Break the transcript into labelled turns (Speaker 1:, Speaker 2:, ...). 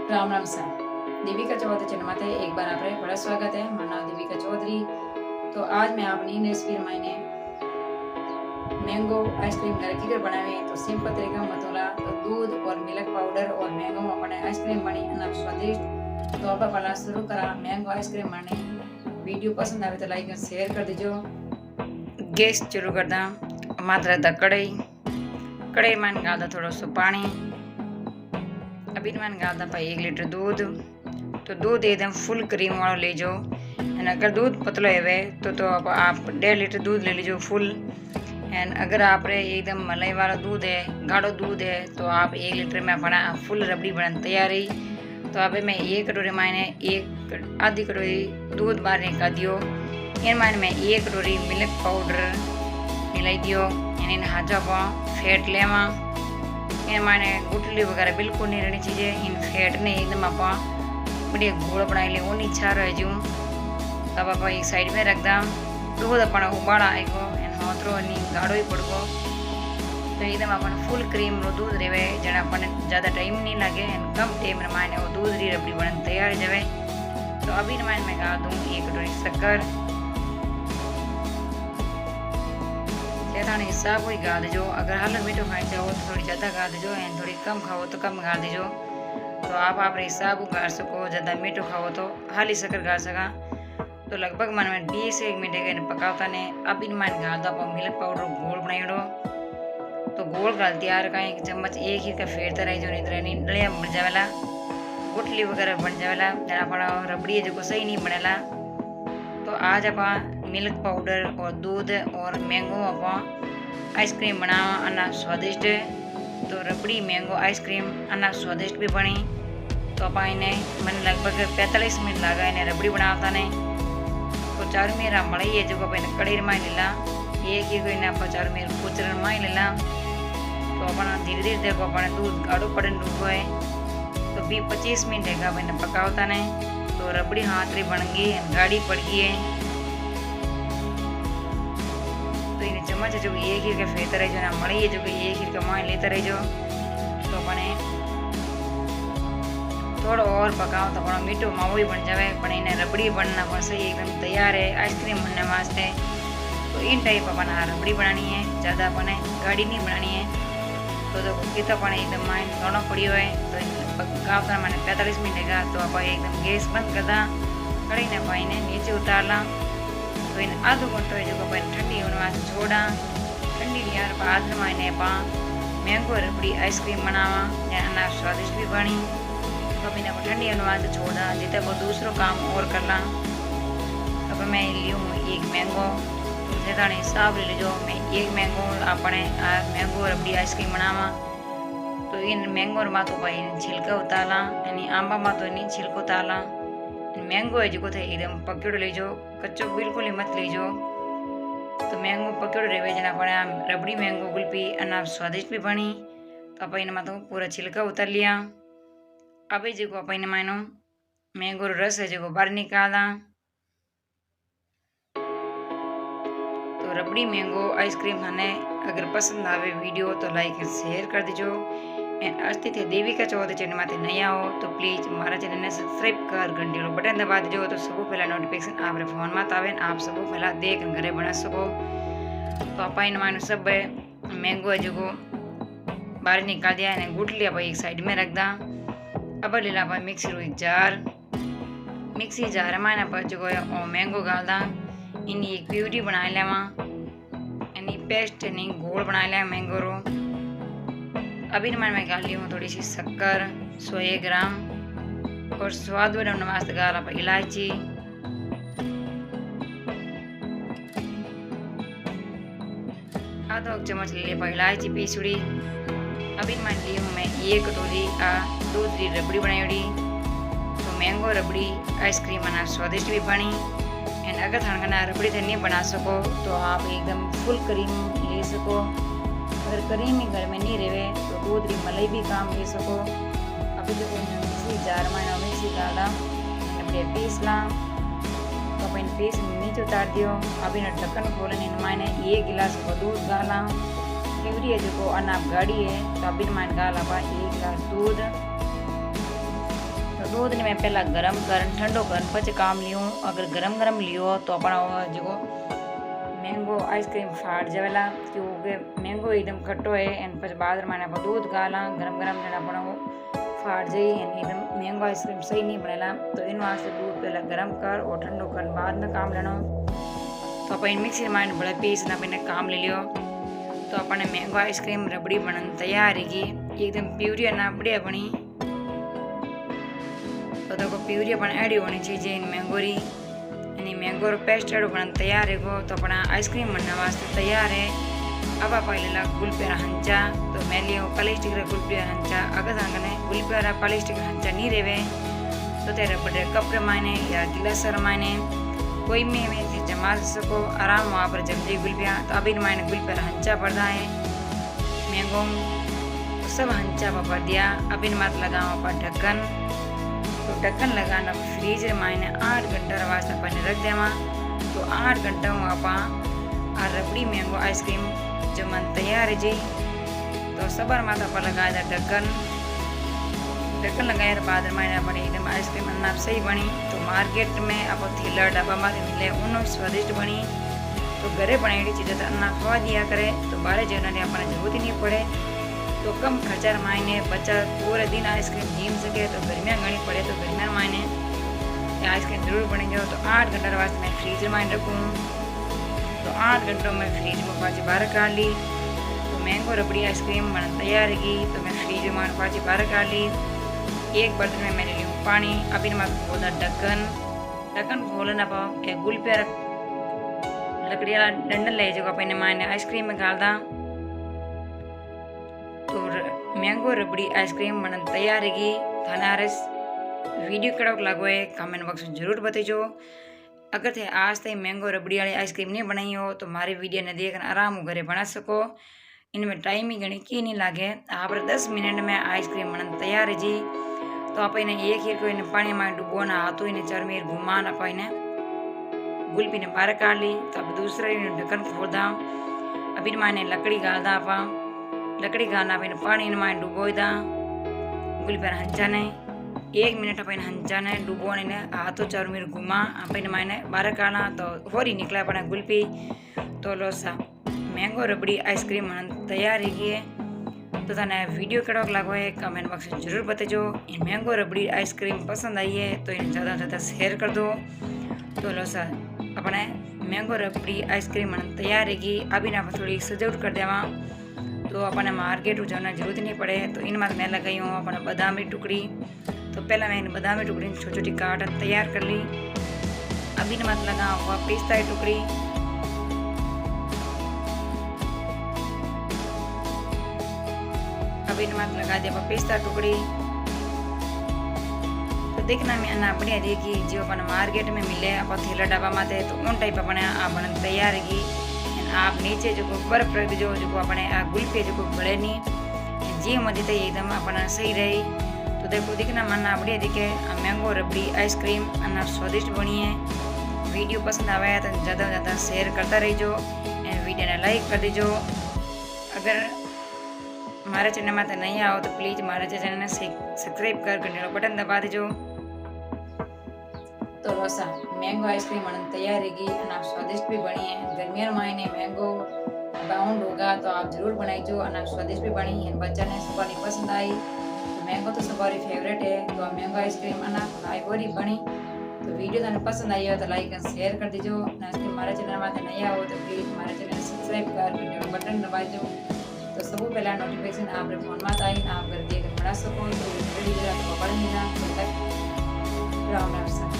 Speaker 1: राम राम सा दीपिका चौधरी चैनल में एक बार आप बड़ा स्वागत है। मेरा नाम दीपिका चौधरी। तो आज मैं अपनी रेसिपी मैंने मैंगो आइसक्रीम घर की बनावे तो सिंपल तरीका मतोला तो दूध और मिल्क पाउडर और मैंगो में अपने आइसक्रीम बनी अना स्वादिष्ट। तो आप पहला शुरू करा मैंगो आइसक्रीम बने। वीडियो पसंद आए तो लाइक और शेयर कर दीजिए। गैस चालू कर दा। मात्र दा कढ़ाई में डाल दा थोड़ा सा पानी। अभी मैंने डाल दा 1 लीटर दूध। तो दूध एकदम फुल क्रीम वाला ले जाओ। एंड अगर दूध पतला है तो आप 1.5 लीटर दूध ले लीजिए फुल। एंड अगर आप एकदम मलाई वाला दूध है, गाढ़ो दूध है, तो आप 1 लीटर में अपना फुल रबड़ी बनाने तैयार है। तो आप मैं 1 कटोरी मैंने आधी कटोरी दूध बाहर निकाल दियो। इन मैंने मैं 1 कटोरी मिल्क पाउडर मिलाई दियो। इन हाजा फेट लेवा। इन मैंने गुटली वगैरह बिल्कुल नहीं रहनी चाहिए। इन फेट ने एकदम आप बढ़िया घोल बनाई ले वो नहीं छा रह जू। तब आप एक साइड में रख दा। दूध अपना उबाड़ा आएगो एंड होतरो नहीं गाढ़ो ही पड़गो। तो एकदम अपन फुल क्रीम रो दूध रेवे जरा अपन ज़्यादा टाइम नहीं लगे एंड कम टाइम में मैंने वो दूध री रबड़ी बनने तैयार जावे। तो अभी मैं गा दूँ 1 कटोरी शक्कर। हिसाब ही गा दीजो। अगर हल्का मीठो खाना चाहो तो थोड़ी ज़्यादा गा दीजो एंड थोड़ी कम खाओ तो कम गा दीजो। तो आप हिसाब गा सको। ज़्यादा मीठो खाओ तो हाली शक्कर गा सका। तो लगभग मन में 20 से 1 मिनट पकावता ने। अब इन मन गाल दो मिल्क पाउडर घोल बनाइडो। तो घोल गाल तैयार का 1 चम्मच एक ही का फेरता रही जो नहीं डलिया बन जावेला, गुठली वगैरह बन जावेला जरा रबड़ी जो सही नहीं बनेला। तो आज आप मिल्क पाउडर और दूध और मैंगो आप आइसक्रीम बनावा अना स्वादिष्ट। तो रबड़ी मैंगो आइसक्रीम अना स्वादिष्ट भी बनी। तो आप इन्हें मन लगभग 45 मिनट लगा इन्हें रबड़ी बनाता ने। तो चारू मेरा मड़ई है जो अपने कड़ी में लीला एक ही कोई आप चारू मेर कुचर में लीला। तो अपना धीरे धीरे देखो अपने दूध गाढ़ो पड़न डूबो है। तो 20-25 मिनट है अपने पकावता ने। तो रबड़ी हाथ री बन गई गाढ़ी पड़ गई है। तो इन चम्मच जो एक ही का फेरता रह जो ना मड़ी है जो एक ही का माय लेता रह जो। तो अपने थोड़ा और पकाओ तो अपना मीठो मावो ही बन जाए। पर इन्हें रबड़ी बनना पर सही एकदम तैयार है आइसक्रीम बनने वास्ते। तो इन टाइप अपना रबड़ी बनानी है, ज़्यादा अपने गाढ़ी नहीं बनानी है। तो देखो कितना अपने एकदम माइन दोनों पड़ी हुए। तो पकावता मैंने 45 मिनट का। तो आप एकदम गैस बंद कर दा। कड़ी ने पाई नीचे उतार ला। तो इन आधो घंटो जो ठंडी होने वास्ते छोड़ा। ठंडी लिया बाद में इन्हें मैंगो रबड़ी आइसक्रीम बनावा अना स्वादिष्ट भी बनी। तो अब इन्हें ठंडी होने वास्ते छोड़ा जितना वो दूसरो काम और कर ला। अब मैं लियूँ 1 मैंगो। जितना हिसाब ले लीजो। मैं 1 मैंगो अपने मैंगो रबड़ी आइसक्रीम बनावा। तो इन मैंगो माथो भाई छिलका उतारला यानी आंबा माथो नहीं छिलको उतारला। मैंगो है जो थे एकदम पकड़ो लीजो, कच्चो बिल्कुल ही मत लीजो। तो मैंगो पकड़ो रहे जना अपने रबड़ी मैंगो कुल्फी अना स्वादिष्ट भी बनी। तो आप इन माथो पूरा छिलका उतार लिया। अभी जो आप इन मानो मैंगो रस है जो बाहर निकाला। तो रबड़ी मैंगो आइसक्रीम थाने अगर पसंद आवे वीडियो तो लाइक और शेयर कर दीजो। एंड आज थे देविका चौधरी चैनल में नया हो तो प्लीज हमारा चैनल ने सब्सक्राइब कर घंटी वाला बटन दबा दीजिए। तो सब पहला नोटिफिकेशन आप फोन में आवे आप सब पहला देख घरे बना सको। तो आप इन मानो सब मैंगो है जो बाहर निकाल दिया गुठली आप एक साइड में रख दा। अब ले ला मिक्सी रो एक जार। मिक्सी जार में आप जो मैंगो गाल दा। इन एक प्यूरी बना लेवा यानी पेस्ट यानी घोल बना लिया मैंगो रो। अभी मैं गाल ली हूँ थोड़ी सी शक्कर 100 ग्राम और स्वाद बढ़ाने वास्ते गाल आप इलायची। आधा चम्मच ले लिया इलायची पीसड़ी। अभी मैं ली हूँ मैं 1 कटोरी दूध री रबड़ी बनाई। तो मैंगो रबड़ी आइसक्रीम बना स्वादिष्ट भी बनी। एंड अगर थाना रबड़ी थे नहीं बना सको तो आप एकदम फुल क्रीम ले सको। अगर क्रीम ही घर में नहीं रहे तो दूध री मलाई भी काम ले सको। अभी जो मिक्सी जार में मिक्सी डाला बढ़िया पीस ला। तो अपन पीस नीचे उतार दियो। अभी ढक्कन खोलने मैंने 1 गिलास दूध डाला। प्यूरी है जो अनाप गाढ़ी है तो अभी मैं डाला 1 गिलास दूध। दूध ने मैं पहला गरम कर ठंडो कर पछ काम लियो। अगर गरम गरम लियो तो अपना जो मैंगो आइसक्रीम फाट जावेला क्योंकि मैंगो एकदम खट्टो है एंड पछ बाद में आप दूध गाला गरम गरम जन अपना वो फाट जाए एंड एकदम मैंगो आइसक्रीम सही नहीं बनेला। तो इन वास्ते दूध पहला गरम कर और ठंडो कर बाद में काम लेना। तो अपन मिक्सी में बड़े पीस ना अपने काम ले लियो। तो अपने मैंगो आइसक्रीम रबड़ी बनन तैयार है एकदम प्यूरी ना बढ़िया बनी। तो देखो प्यूरी अपन एडी होनी चाहिए इन मैंगो री यानी मैंगो रो पेस्ट एडो बनन तैयार है गो। तो अपना आइसक्रीम बनने वास्ते तैयार है। अब आप पहले गुलपिया हंचा तो मैं लियो प्लास्टिक रा गुलपिया हंचा। अगर संगने गुलपिया रा प्लास्टिक हंचा नहीं रेवे तो तेरे बड़े कप मायने या गिलास मायने कोई में जमा सको आराम वहाँ पर जम जाए गुलपिया। तो अब इन मायने गुलपिया हंचा पड़ता है मैंगो तो सब हंचा पर भर दिया। अब इन मात लगाओ पर ढक्कन। तो ढक्कन लगाना फ्रीज मायने 8 घंटा वास्ते अपन रख देवा। तो 8 घंटा में आप रबड़ी मैंगो आइसक्रीम जमन तैयार है जी। तो सबर माता पर लगाया ढक्कन। ढक्कन लगाया बाद में अपनी एकदम आइसक्रीम अन्ना सही बनी। तो मार्केट में आप थैला डब्बा में मिले उन्होंने स्वादिष्ट बनी। तो घरे बनाई चीज़ें तो अन्ना खवा दिया करे तो बाहर जाने की अपने जरूरत ही नहीं पड़े। तो कम खर्चा मायने बच्चा पूरे दिन आइसक्रीम जीम सके। तो गर्मियाँ घनी पड़े तो गर्मियाँ मायने आइसक्रीम जरूर बनी जाओ। तो 8 घंटा वास्ते मैं फ्रीज में रखूँ। तो 8 घंटों में फ्रीज में पाँच बाहर काट ली। तो मैंगो रबड़ी आइसक्रीम बन तैयार है। तो मैं फ्रीज में पाँच बाहर काट ली। एक बर्तन में मैंने लिया पानी। अभी मैं खोला ढक्कन। ढक्कन खोलना पाओ एक गुलपिया लकड़ी वाला डंडल ले जो अपने मायने आइसक्रीम में डाल दा। तो मैंगो रबड़ी आइसक्रीम बनन तैयार है। थाने वीडियो कड़क लगो है कमेंट बॉक्स में जरूर बताइयो। अगर थे आज तक मैंगो रबड़ी वाली आइसक्रीम नहीं बनाई हो तो हमारी वीडियो ने देखकर आराम घरे बना सको। इनमें टाइम ही घनी की नहीं लागे। आप 10 मिनट में आइसक्रीम बनन तैयार है जी। तो आप इन्हें एक ही को इन्हें पानी में डुबोना हाथों इन्हें चरमीर घुमान आप इन्हें गुलपी ने बाहर काट ली। तो अब दूसरा इन्हें ढक्कन खोल दा। अब इन मायने लकड़ी गाल दा। आप लकड़ी गालना आप पानी इन मायने डुबो दा। गुलपी हंचा ने 1 मिनट अपन हंचा ने डुबो ने हाथों चरमीर घुमा आप इन मायने बाहर काढ़ा तो और ही निकला अपना गुलपी। तो लो सा मैंगो रबड़ी आइसक्रीम बनन तैयार है। तो थाने वीडियो कड़क लगो है कमेंट बॉक्स में जरूर बताइयो। इन मैंगो रबड़ी आइसक्रीम पसंद आई है तो इन्हें ज़्यादा से ज़्यादा शेयर कर दो। तो लो सा अपने मैंगो रबड़ी आइसक्रीम बनन तैयार है। अभी ना थोड़ी सजावट कर देवा। तो अपने मार्केट जाना जरूरत नहीं पड़े। तो इन मात मैं लगाई हूँ अपना बादाम की टुकड़ी। तो पहला मैं इन बादाम की टुकड़ी छोटी छोटी काट तैयार कर ली। अभी इन मात लगा हुआ पिस्ता की टुकड़ी। अभी इन मात लगा दिया पिस्ता टुकड़ी। तो देखना मैं अन्ना बढ़िया देखी जो अपन मार्केट में मिले आप थैला डब्बा माते तो उन टाइप अपने बनन तैयार है। आप नीचे जो बर्फ रख दीजो जो अपने गुलपी जो गले नहीं जी मजे तो एकदम अपना सही रही। तो देखो दिखना मानना बढ़िया दिखे मैंगो रबड़ी आइसक्रीम अन्ना स्वादिष्ट बनी है। वीडियो पसंद आया तो ज़्यादा से ज़्यादा शेयर करता रहीजो। वीडियो ने लाइक कर दीजो। अगर हमारे चैनल में तो नहीं आओ तो प्लीज़ हमारे चैनल ने सब्सक्राइब कर घंटे बटन दबा दीजो। तो रोसा मैंगो आइसक्रीम बनन तैयार है और आप स्वादिष्ट भी बनी है। गर्मियों महीने मैंगो बाउंड होगा तो आप जरूर बनाइजो और आप स्वादिष्ट भी बनी है। बच्चा ने सबकी पसंद आई। तो मैंगो तो सबकी फेवरेट है। तो मैंगो आइसक्रीम अना फ्लाईवरी बनी। तो वीडियो तुम्हें पसंद आई हो तो लाइक और शेयर कर दीजिए। हमारे चैनल में नहीं आओ तो प्लीज़ हमारे चैनल सब्सक्राइब कर बटन दबा दो। तो सब पहला नोटिफिकेशन आप फोन में आई आप घर देख बना सको। तो वीडियो पढ़ लेना। तब तक राम राम।